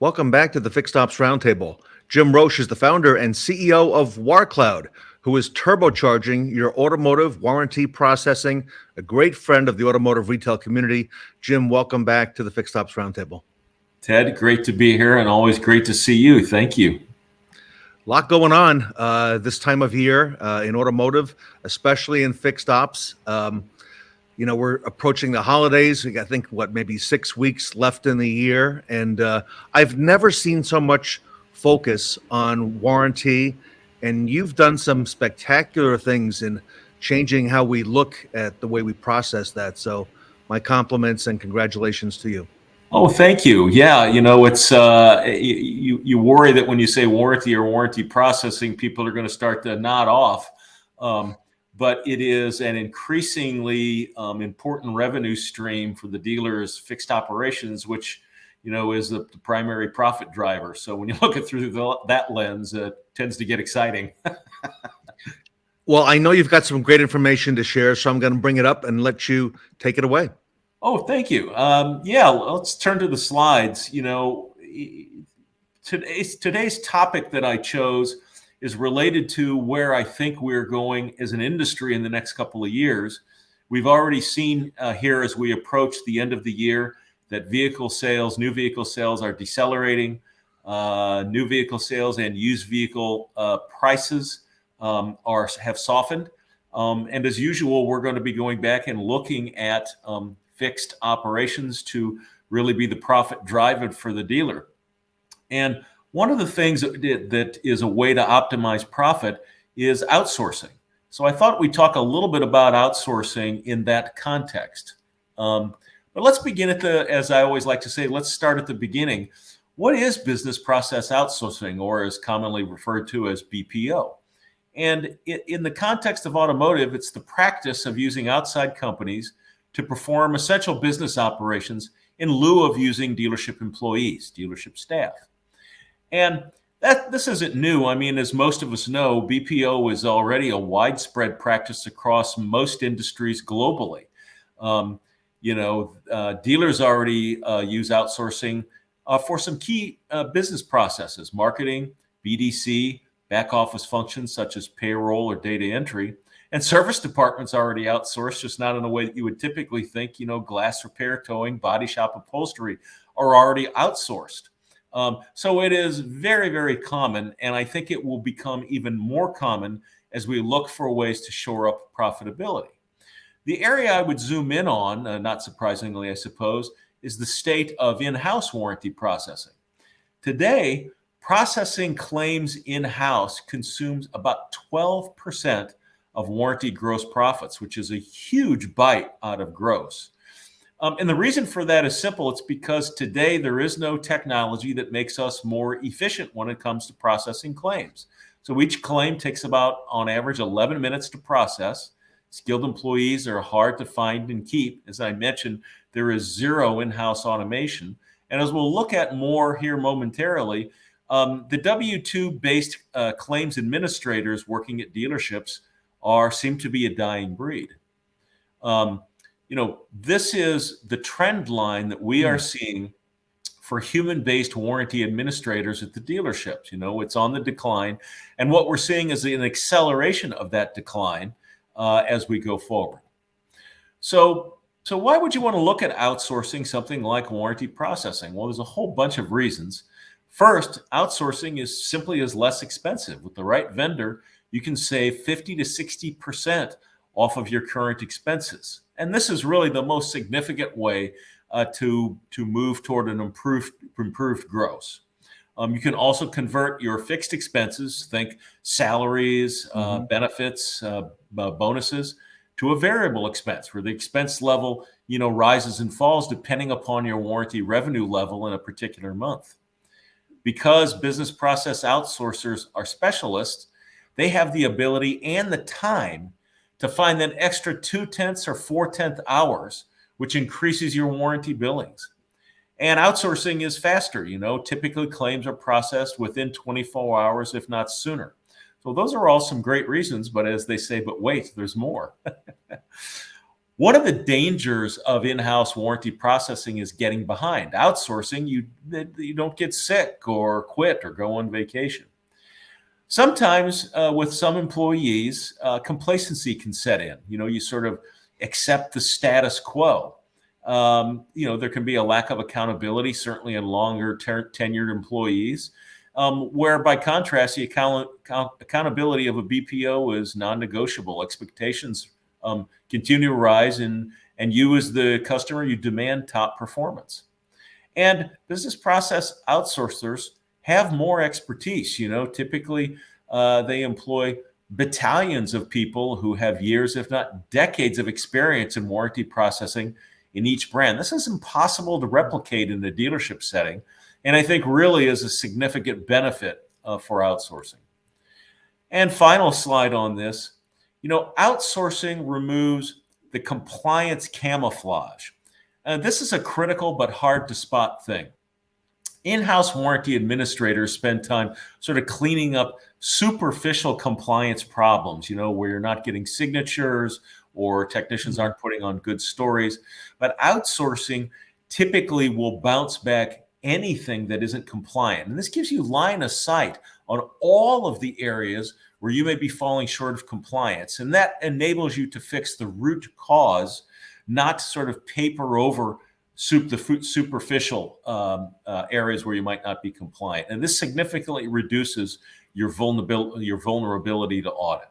Welcome back to the Fixed Ops Roundtable. Jim Roche is the founder and CEO of WarrCloud, who is turbocharging your automotive warranty processing, a great friend of the automotive retail community. Jim, welcome back to the Fixed Ops Roundtable. Ted, great to be here and always great to see you. Thank you. A lot going on this time of year in automotive, especially in fixed ops. We're approaching the holidays. We got, I think, maybe 6 weeks left in the year. And I've never seen so much focus on warranty. And you've done some spectacular things in changing how we look at the way we process that. So my compliments and congratulations to you. Oh, thank you. Yeah, it's you worry that when you say warranty or warranty processing, people are going to start to nod off. But it is an increasingly important revenue stream for the dealers' fixed operations, which, is the primary profit driver. So when you look at through that lens, it tends to get exciting. Well, I know you've got some great information to share, so I'm going to bring it up and let you take it away. Oh, thank you. Yeah, let's turn to the slides. Today's topic that I chose is related to where I think we're going as an industry in the next couple of years. We've already seen here as we approach the end of the year that new vehicle sales are decelerating. New vehicle sales and used vehicle prices have softened. And as usual, we're going to be going back and looking at fixed operations to really be the profit driver for the dealer. And one of the things that is a way to optimize profit is outsourcing. So I thought we'd talk a little bit about outsourcing in that context. But let's begin as I always like to say, let's start at the beginning. What is business process outsourcing, or is commonly referred to as BPO? And in the context of automotive, it's the practice of using outside companies to perform essential business operations in lieu of using dealership employees, dealership staff. And this isn't new. I mean, as most of us know, BPO is already a widespread practice across most industries globally. Dealers already use outsourcing for some key business processes, marketing, BDC, back office functions such as payroll or data entry. And service departments already outsourced, just not in a way that you would typically think. Glass repair, towing, body shop upholstery are already outsourced. So it is very, very common, and I think it will become even more common as we look for ways to shore up profitability. The area I would zoom in on, not surprisingly, I suppose, is the state of in-house warranty processing. Today, processing claims in-house consumes about 12% of warranty gross profits, which is a huge bite out of gross. And the reason for that is simple. It's because today there is no technology that makes us more efficient when it comes to processing claims. So each claim takes about, on average, 11 minutes to process. Skilled employees are hard to find and keep. As I mentioned, there is zero in-house automation. And as we'll look at more here momentarily, the W-2 based claims administrators working at dealerships seem to be a dying breed. This is the trend line that we are seeing for human-based warranty administrators at the dealerships. It's on the decline. And what we're seeing is an acceleration of that decline as we go forward. So why would you want to look at outsourcing something like warranty processing? Well, there's a whole bunch of reasons. First, outsourcing is less expensive. With the right vendor, you can save 50 to 60% off of your current expenses. And this is really the most significant way to move toward an improved gross. You can also convert your fixed expenses, think salaries, benefits, bonuses, to a variable expense where the expense level, rises and falls depending upon your warranty revenue level in a particular month. Because business process outsourcers are specialists, they have the ability and the time to find that extra 0.2 or 0.4 hours, which increases your warranty billings. And outsourcing is faster. Typically claims are processed within 24 hours, if not sooner. So those are all some great reasons, but as they say, but wait, there's more. One of the dangers of in-house warranty processing is getting behind. Outsourcing, you don't get sick or quit or go on vacation. Sometimes with some employees, complacency can set in. You sort of accept the status quo. There can be a lack of accountability, certainly in longer tenured employees, where by contrast, the accountability of a BPO is non-negotiable. Expectations continue to rise, and you as the customer, you demand top performance. And business process outsourcers have more expertise. Typically they employ battalions of people who have years, if not decades, of experience in warranty processing in each brand. This is impossible to replicate in the dealership setting, and I think really is a significant benefit for outsourcing. And final slide on this, outsourcing removes the compliance camouflage. This is a critical but hard to spot thing. In-house warranty administrators spend time sort of cleaning up superficial compliance problems, where you're not getting signatures or technicians aren't putting on good stories. But outsourcing typically will bounce back anything that isn't compliant. And this gives you line of sight on all of the areas where you may be falling short of compliance. And that enables you to fix the root cause, not sort of paper over the superficial areas where you might not be compliant. And this significantly reduces your vulnerability to audit.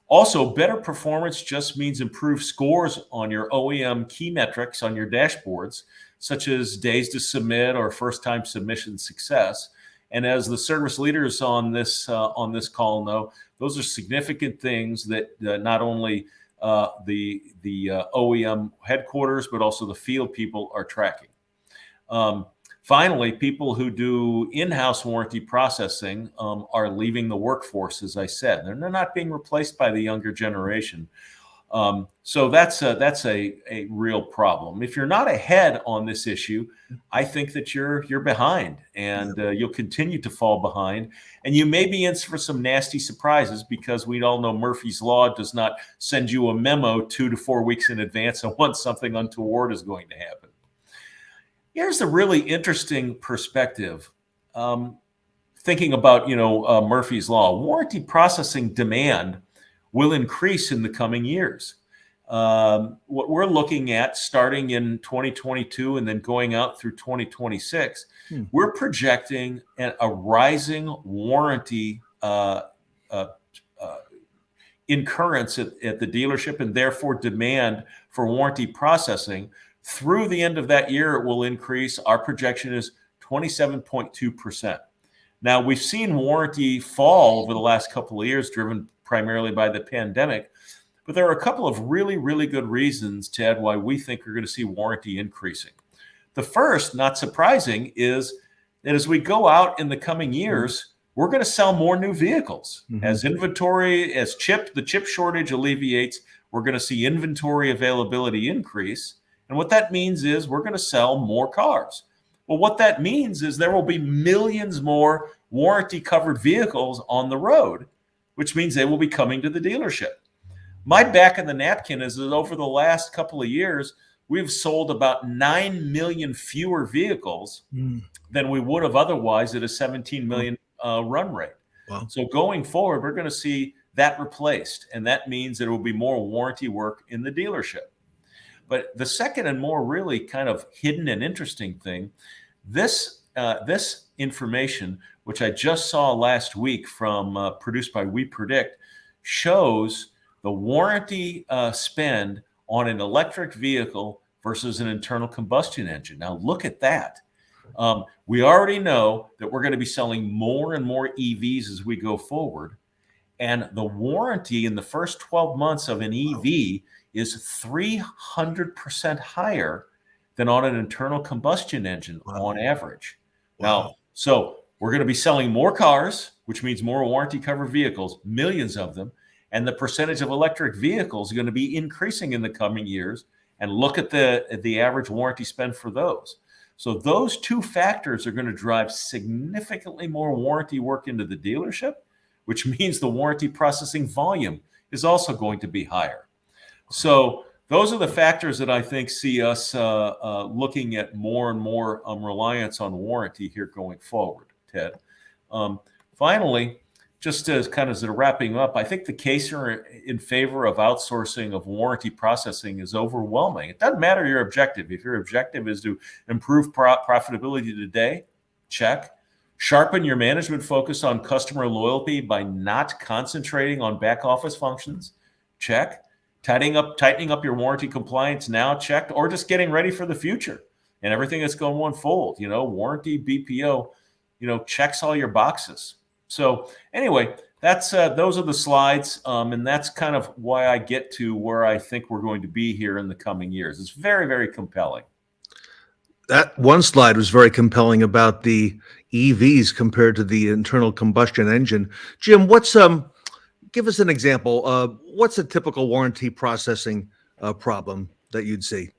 Also, better performance just means improved scores on your OEM key metrics on your dashboards, such as days to submit or first-time submission success. And as the service leaders on this call know, those are significant things that not only the OEM headquarters, but also the field people are tracking. Finally, people who do in-house warranty processing are leaving the workforce, as I said. They're not being replaced by the younger generation. So that's a real problem. If you're not ahead on this issue, I think that you're behind, and you'll continue to fall behind. And you may be in for some nasty surprises, because we all know Murphy's Law does not send you a memo 2 to 4 weeks in advance of when something untoward is going to happen. Here's the really interesting perspective. Thinking about Murphy's Law, warranty processing demand will increase in the coming years. What we're looking at starting in 2022 and then going out through 2026, we're projecting a rising warranty incurrence at the dealership, and therefore demand for warranty processing. Through the end of that year, it will increase. Our projection is 27.2%. Now, we've seen warranty fall over the last couple of years, driven primarily by the pandemic. But there are a couple of really, really good reasons, Ted, why we think we're going to see warranty increasing. The first, not surprising, is that as we go out in the coming years, we're going to sell more new vehicles. As the chip shortage alleviates, we're going to see inventory availability increase. And what that means is we're going to sell more cars. Well, what that means is there will be millions more warranty-covered vehicles on the road, which means they will be coming to the dealership. My back of the napkin is that over the last couple of years, we've sold about 9 million fewer vehicles than we would have otherwise at a 17 million run rate. Wow. So going forward, we're going to see that replaced, and that means there will be more warranty work in the dealership. But the second and more really kind of hidden and interesting thing, this information, which I just saw last week from produced by We Predict, shows the warranty spend on an electric vehicle versus an internal combustion engine. Now look at that. We already know that we're going to be selling more and more EVs as we go forward. And the warranty in the first 12 months of an EV is 300% higher than on an internal combustion engine on average. Now, so we're going to be selling more cars, which means more warranty covered vehicles, millions of them. And the percentage of electric vehicles is going to be increasing in the coming years. And look at the average warranty spend for those. So those two factors are going to drive significantly more warranty work into the dealership, which means the warranty processing volume is also going to be higher. So those are the factors that I think see us looking at more and more reliance on warranty here going forward, Ted. Finally, just as kind of wrapping up, I think the case in favor of outsourcing of warranty processing is overwhelming. It doesn't matter your objective. If your objective is to improve profitability today, check. Sharpen your management focus on customer loyalty by not concentrating on back office functions, check. Tightening up your warranty compliance now, checked, or just getting ready for the future and everything that's going to unfold. Warranty, BPO, checks all your boxes. So anyway, that's those are the slides, and that's kind of why I get to where I think we're going to be here in the coming years. It's very, very compelling. That one slide was very compelling about the EVs compared to the internal combustion engine. Jim, give us an example. What's a typical warranty processing problem that you'd see?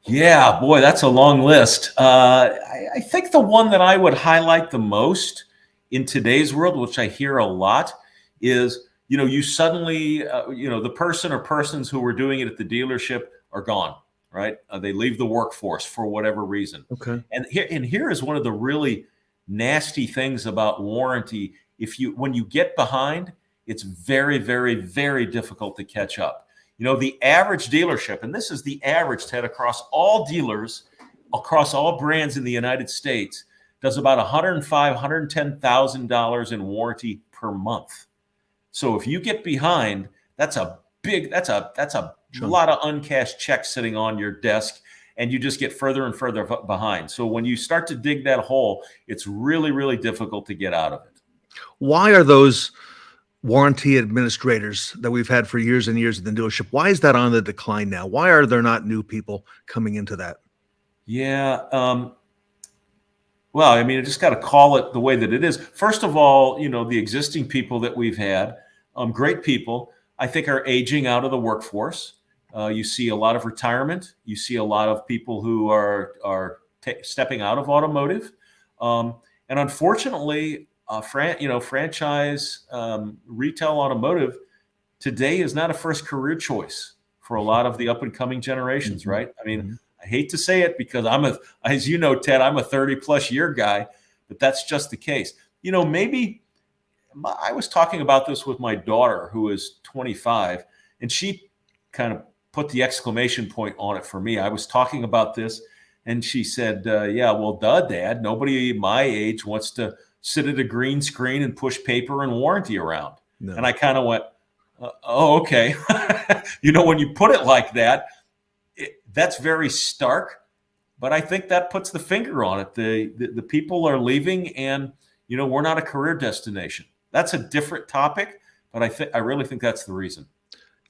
Yeah, boy, that's a long list. I think the one that I would highlight the most in today's world, which I hear a lot, is, you suddenly, the person or persons who were doing it at the dealership are gone, right? They leave the workforce for whatever reason. Okay. And here is one of the really nasty things about warranty. When you get behind, it's very, very, very difficult to catch up. The average dealership, and this is the average, Ted, across all dealers, across all brands in the United States, does about $105,000, $110,000 in warranty per month. So if you get behind, that's a lot of uncashed checks sitting on your desk, and you just get further and further behind. So when you start to dig that hole, it's really, really difficult to get out of it. Why are those warranty administrators that we've had for years and years at the dealership, why is that on the decline now? Why are there not new people coming into that? Yeah. Well, I just got to call it the way that it is. First of all, the existing people that we've had, great people, I think are aging out of the workforce. You see a lot of retirement. You see a lot of people who are stepping out of automotive. And unfortunately, franchise retail automotive today is not a first career choice for a lot of the up and coming generations, mm-hmm. right? I hate to say it because as you know, Ted, I'm a 30+ year guy, but that's just the case. Maybe I was talking about this with my daughter who is 25, and she kind of put the exclamation point on it for me. I was talking about this, and she said, yeah, well, Dad, nobody my age wants to sit at a green screen and push paper and warranty around. No. And I kind of went, oh, okay. When you put it like that, that's very stark, but I think that puts the finger on it. The people are leaving, and, we're not a career destination. That's a different topic, but I really think that's the reason.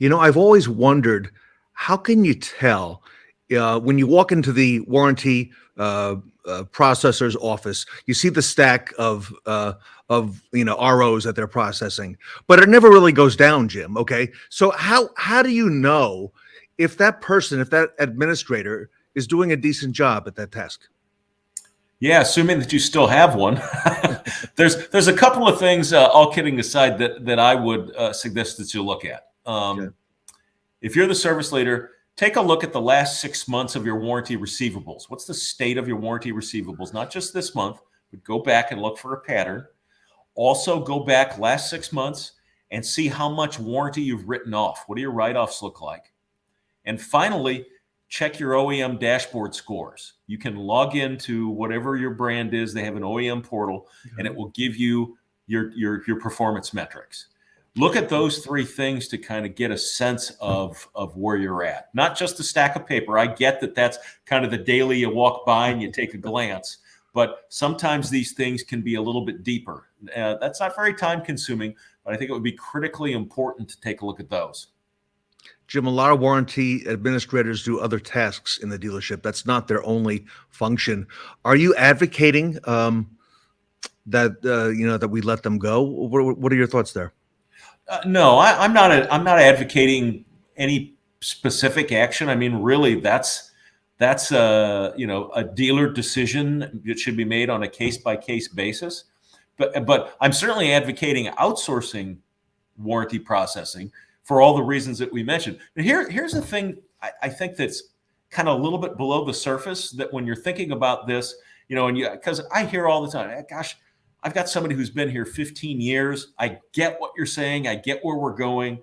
I've always wondered, how can you tell when you walk into the warranty processor's office, you see the stack of ROs that they're processing, but it never really goes down, Jim. Okay. So how do you know if that administrator is doing a decent job at that task? Yeah, assuming that you still have one. There's a couple of things, all kidding aside, that I would suggest that you look at. Okay. If you're the service leader, take a look at the last 6 months of your warranty receivables. What's the state of your warranty receivables? Not just this month, but go back and look for a pattern. Also, go back last 6 months and see how much warranty you've written off. What do your write-offs look like? And finally, check your OEM dashboard scores. You can log into whatever your brand is. They have an OEM portal, and it will give you your performance metrics. Look at those three things to kind of get a sense of where you're at. Not just a stack of paper. I get that that's kind of the daily you walk by and you take a glance, but sometimes these things can be a little bit deeper. That's not very time consuming, but I think it would be critically important to take a look at those. Jim, a lot of warranty administrators do other tasks in the dealership. That's not their only function. Are you advocating that we let them go? What are your thoughts there? No, I'm not advocating any specific action. Really, that's a dealer decision that should be made on a case-by-case basis. But I'm certainly advocating outsourcing warranty processing for all the reasons that we mentioned. But here's the thing I think that's kind of a little bit below the surface, that when you're thinking about this, and because I hear all the time, gosh, I've got somebody who's been here 15 years. I get what you're saying. I get where we're going,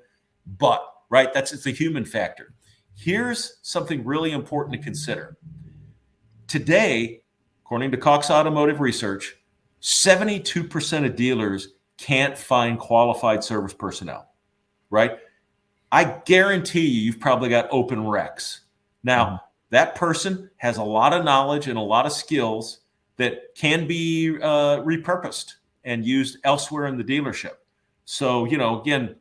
but right, it's the human factor. Here's something really important to consider. Today, according to Cox Automotive Research, 72% of dealers can't find qualified service personnel, right? I guarantee you've probably got open recs. Now, that person has a lot of knowledge and a lot of skills that can be repurposed and used elsewhere in the dealership. So, again,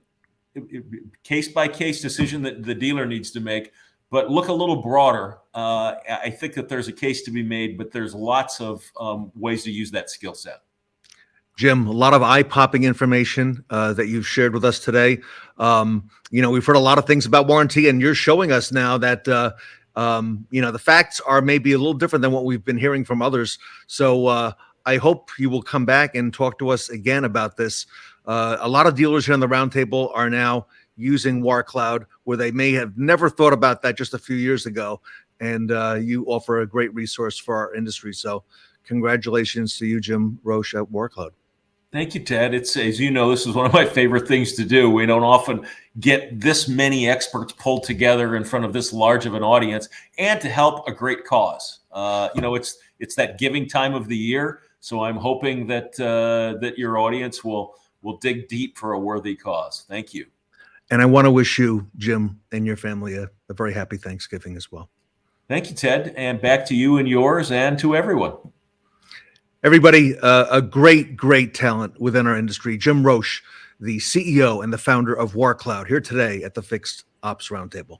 case-by-case decision that the dealer needs to make, but look a little broader. I think that there's a case to be made, but there's lots of ways to use that skill set. Jim, a lot of eye-popping information that you've shared with us today. We've heard a lot of things about warranty, and you're showing us now that the facts are maybe a little different than what we've been hearing from others. So I hope you will come back and talk to us again about this. A lot of dealers here on the Roundtable are now using WarrCloud, where they may have never thought about that just a few years ago. And you offer a great resource for our industry. So congratulations to you, Jim Roche at WarrCloud. Thank you, Ted. It's, as you know, this is one of my favorite things to do. We don't often get this many experts pulled together in front of this large of an audience, and to help a great cause. It's that giving time of the year. So I'm hoping that that your audience will dig deep for a worthy cause. Thank you. And I want to wish you, Jim, and your family a very happy Thanksgiving as well. Thank you, Ted. And back to you and yours, and to everyone. Everybody, a great talent within our industry. Jim Roche, the CEO and the founder of WarrCloud, here today at the Fixed Ops Roundtable.